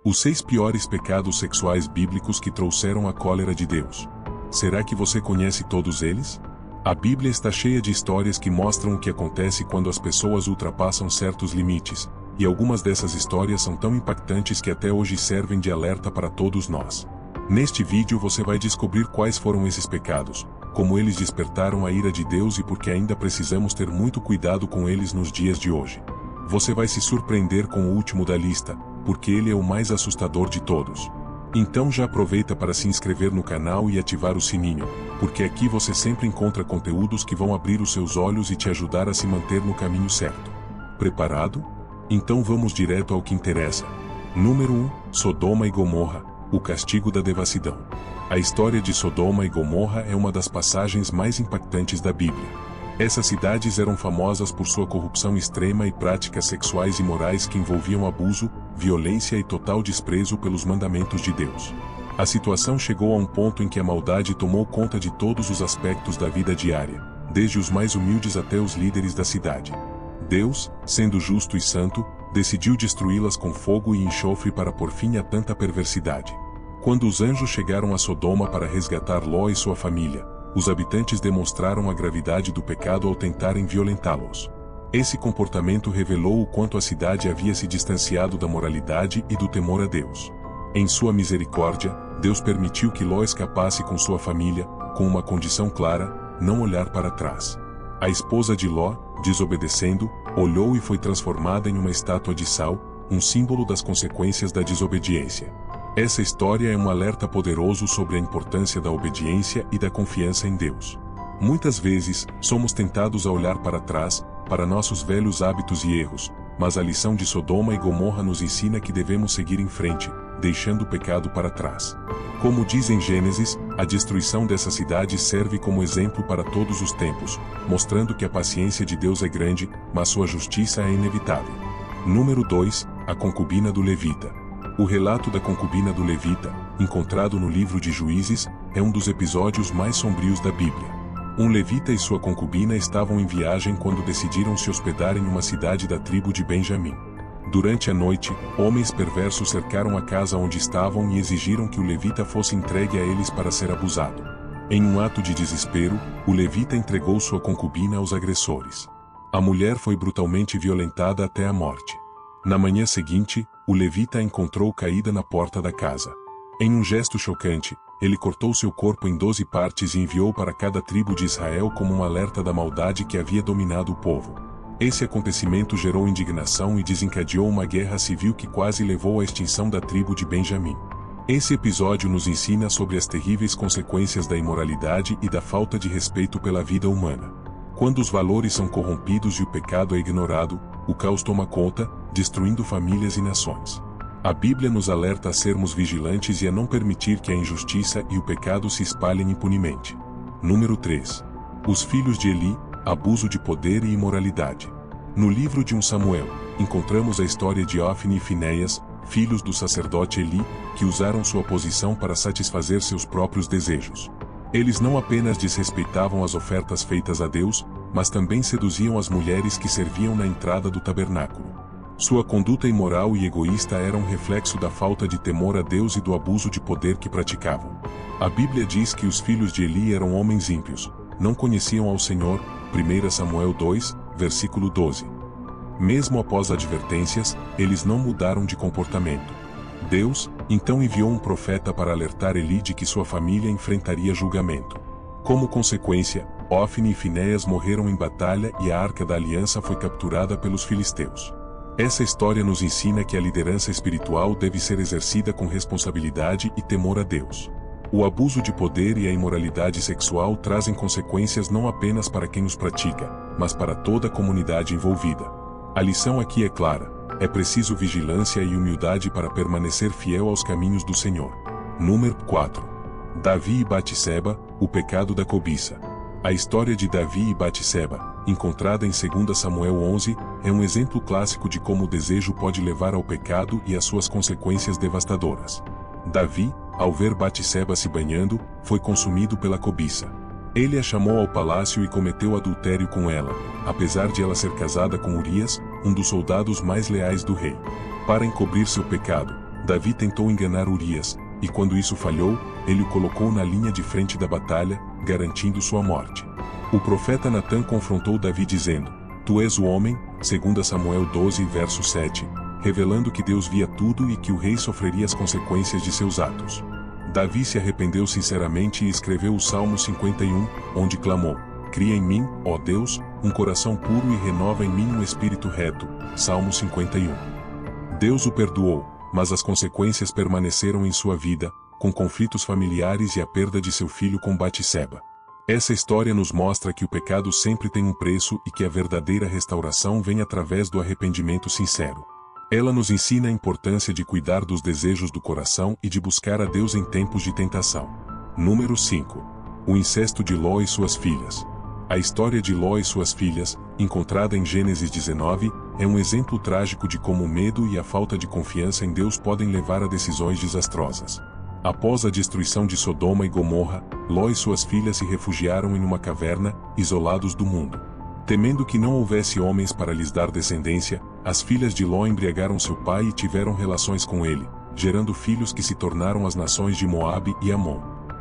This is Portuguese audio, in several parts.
Os 6 piores pecados sexuais bíblicos que trouxeram a cólera de Deus. Será que você conhece todos eles? A Bíblia está cheia de histórias que mostram o que acontece quando as pessoas ultrapassam certos limites, e algumas dessas histórias são tão impactantes que até hoje servem de alerta para todos nós. Neste vídeo você vai descobrir quais foram esses pecados, como eles despertaram a ira de Deus e por que ainda precisamos ter muito cuidado com eles nos dias de hoje. Você vai se surpreender com o último da lista, porque ele é o mais assustador de todos. Então já aproveita para se inscrever no canal e ativar o sininho, porque aqui você sempre encontra conteúdos que vão abrir os seus olhos e te ajudar a se manter no caminho certo. Preparado? Então vamos direto ao que interessa. Número 1. Sodoma e Gomorra, o castigo da devassidão. A história de Sodoma e Gomorra é uma das passagens mais impactantes da Bíblia. Essas cidades eram famosas por sua corrupção extrema e práticas sexuais imorais que envolviam abuso, violência e total desprezo pelos mandamentos de Deus. A situação chegou a um ponto em que a maldade tomou conta de todos os aspectos da vida diária, desde os mais humildes até os líderes da cidade. Deus, sendo justo e santo, decidiu destruí-las com fogo e enxofre para pôr fim a tanta perversidade. Quando os anjos chegaram a Sodoma para resgatar Ló e sua família, os habitantes demonstraram a gravidade do pecado ao tentarem violentá-los. Esse comportamento revelou o quanto a cidade havia se distanciado da moralidade e do temor a Deus. Em sua misericórdia, Deus permitiu que Ló escapasse com sua família, com uma condição clara: não olhar para trás. A esposa de Ló, desobedecendo, olhou e foi transformada em uma estátua de sal, um símbolo das consequências da desobediência. Essa história é um alerta poderoso sobre a importância da obediência e da confiança em Deus. Muitas vezes, somos tentados a olhar para trás, para nossos velhos hábitos e erros, mas a lição de Sodoma e Gomorra nos ensina que devemos seguir em frente, deixando o pecado para trás. Como diz em Gênesis, a destruição dessa cidade serve como exemplo para todos os tempos, mostrando que a paciência de Deus é grande, mas sua justiça é inevitável. Número 2. A concubina do Levita. O relato da concubina do Levita, encontrado no livro de Juízes, é um dos episódios mais sombrios da Bíblia. Um levita e sua concubina estavam em viagem quando decidiram se hospedar em uma cidade da tribo de Benjamim. Durante a noite, homens perversos cercaram a casa onde estavam e exigiram que o levita fosse entregue a eles para ser abusado. Em um ato de desespero, o levita entregou sua concubina aos agressores. A mulher foi brutalmente violentada até a morte. Na manhã seguinte, o levita a encontrou caída na porta da casa. Em um gesto chocante, ele cortou seu corpo em 12 partes e enviou para cada tribo de Israel como um alerta da maldade que havia dominado o povo. Esse acontecimento gerou indignação e desencadeou uma guerra civil que quase levou à extinção da tribo de Benjamim. Esse episódio nos ensina sobre as terríveis consequências da imoralidade e da falta de respeito pela vida humana. Quando os valores são corrompidos e o pecado é ignorado, o caos toma conta, destruindo famílias e nações. A Bíblia nos alerta a sermos vigilantes e a não permitir que a injustiça e o pecado se espalhem impunemente. Número 3. Os filhos de Eli, abuso de poder e imoralidade. No livro de 1 Samuel, encontramos a história de Ofni e Finéias, filhos do sacerdote Eli, que usaram sua posição para satisfazer seus próprios desejos. Eles não apenas desrespeitavam as ofertas feitas a Deus, mas também seduziam as mulheres que serviam na entrada do tabernáculo. Sua conduta imoral e egoísta era um reflexo da falta de temor a Deus e do abuso de poder que praticavam. A Bíblia diz que os filhos de Eli eram homens ímpios, não conheciam ao Senhor, 1 Samuel 2, versículo 12. Mesmo após advertências, eles não mudaram de comportamento. Deus, então enviou um profeta para alertar Eli de que sua família enfrentaria julgamento. Como consequência, Ofni e Finéias morreram em batalha e a Arca da Aliança foi capturada pelos filisteus. Essa história nos ensina que a liderança espiritual deve ser exercida com responsabilidade e temor a Deus. O abuso de poder e a imoralidade sexual trazem consequências não apenas para quem os pratica, mas para toda a comunidade envolvida. A lição aqui é clara: é preciso vigilância e humildade para permanecer fiel aos caminhos do Senhor. Número 4. Davi e Batseba, o pecado da cobiça. A história de Davi e Batseba, encontrada em 2 Samuel 11, é um exemplo clássico de como o desejo pode levar ao pecado e às suas consequências devastadoras. Davi, ao ver Batseba se banhando, foi consumido pela cobiça. Ele a chamou ao palácio e cometeu adultério com ela, apesar de ela ser casada com Urias, um dos soldados mais leais do rei. Para encobrir seu pecado, Davi tentou enganar Urias, e quando isso falhou, ele o colocou na linha de frente da batalha, garantindo sua morte. O profeta Natã confrontou Davi dizendo: Tu és o homem, 2 Samuel 12 verso 7, revelando que Deus via tudo e que o rei sofreria as consequências de seus atos. Davi se arrependeu sinceramente e escreveu o Salmo 51, onde clamou: Cria em mim, ó Deus, um coração puro e renova em mim um espírito reto. Salmo 51. Deus o perdoou, mas as consequências permaneceram em sua vida, com conflitos familiares e a perda de seu filho com Batseba. Essa história nos mostra que o pecado sempre tem um preço e que a verdadeira restauração vem através do arrependimento sincero. Ela nos ensina a importância de cuidar dos desejos do coração e de buscar a Deus em tempos de tentação. Número 5. O incesto de Ló e suas filhas. A história de Ló e suas filhas, encontrada em Gênesis 19, é um exemplo trágico de como o medo e a falta de confiança em Deus podem levar a decisões desastrosas. Após a destruição de Sodoma e Gomorra, Ló e suas filhas se refugiaram em uma caverna, isolados do mundo. Temendo que não houvesse homens para lhes dar descendência, as filhas de Ló embriagaram seu pai e tiveram relações com ele, gerando filhos que se tornaram as nações de Moabe e Amon.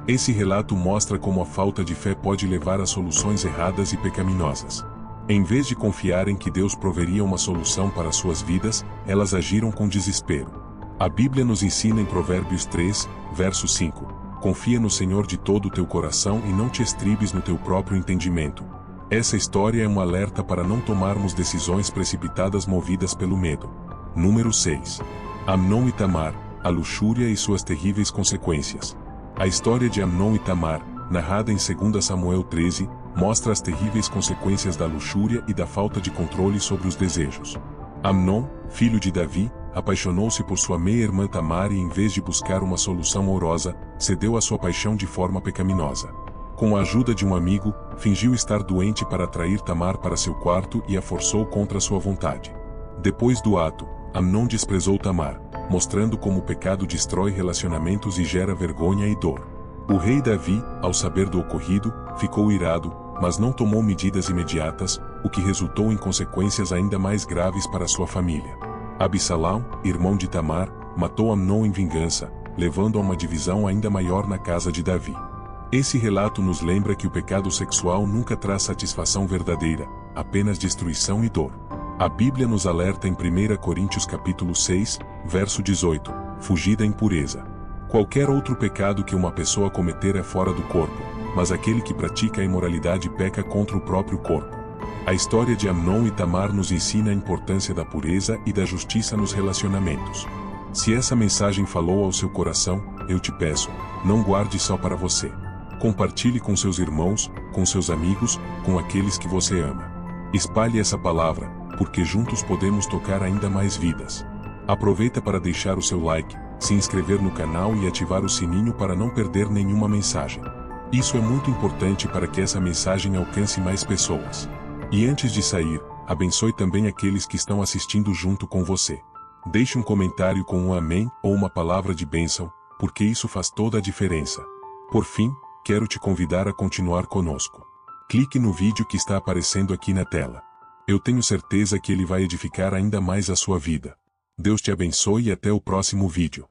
Esse relato mostra como a falta de fé pode levar a soluções erradas e pecaminosas. Em vez de confiar em que Deus proveria uma solução para suas vidas, elas agiram com desespero. A Bíblia nos ensina em Provérbios 3, verso 5, Confia no Senhor de todo o teu coração e não te estribes no teu próprio entendimento. Essa história é um alerta para não tomarmos decisões precipitadas movidas pelo medo. Número 6. Amnon e Tamar, a luxúria e suas terríveis consequências. A história de Amnon e Tamar, narrada em 2 Samuel 13, mostra as terríveis consequências da luxúria e da falta de controle sobre os desejos. Amnon, filho de Davi, apaixonou-se por sua meia-irmã Tamar e em vez de buscar uma solução amorosa, cedeu à sua paixão de forma pecaminosa. Com a ajuda de um amigo, fingiu estar doente para atrair Tamar para seu quarto e a forçou contra sua vontade. Depois do ato, Amnon desprezou Tamar, mostrando como o pecado destrói relacionamentos e gera vergonha e dor. O rei Davi, ao saber do ocorrido, ficou irado, mas não tomou medidas imediatas, o que resultou em consequências ainda mais graves para sua família. Absalão, irmão de Tamar, matou Amnon em vingança, levando a uma divisão ainda maior na casa de Davi. Esse relato nos lembra que o pecado sexual nunca traz satisfação verdadeira, apenas destruição e dor. A Bíblia nos alerta em 1 Coríntios capítulo 6, verso 18, fugir da impureza. Qualquer outro pecado que uma pessoa cometer é fora do corpo, mas aquele que pratica a imoralidade peca contra o próprio corpo. A história de Amnon e Tamar nos ensina a importância da pureza e da justiça nos relacionamentos. Se essa mensagem falou ao seu coração, eu te peço, não guarde só para você. Compartilhe com seus irmãos, com seus amigos, com aqueles que você ama. Espalhe essa palavra, porque juntos podemos tocar ainda mais vidas. Aproveita para deixar o seu like, se inscrever no canal e ativar o sininho para não perder nenhuma mensagem. Isso é muito importante para que essa mensagem alcance mais pessoas. E antes de sair, abençoe também aqueles que estão assistindo junto com você. Deixe um comentário com um amém ou uma palavra de bênção, porque isso faz toda a diferença. Por fim, quero te convidar a continuar conosco. Clique no vídeo que está aparecendo aqui na tela. Eu tenho certeza que ele vai edificar ainda mais a sua vida. Deus te abençoe e até o próximo vídeo.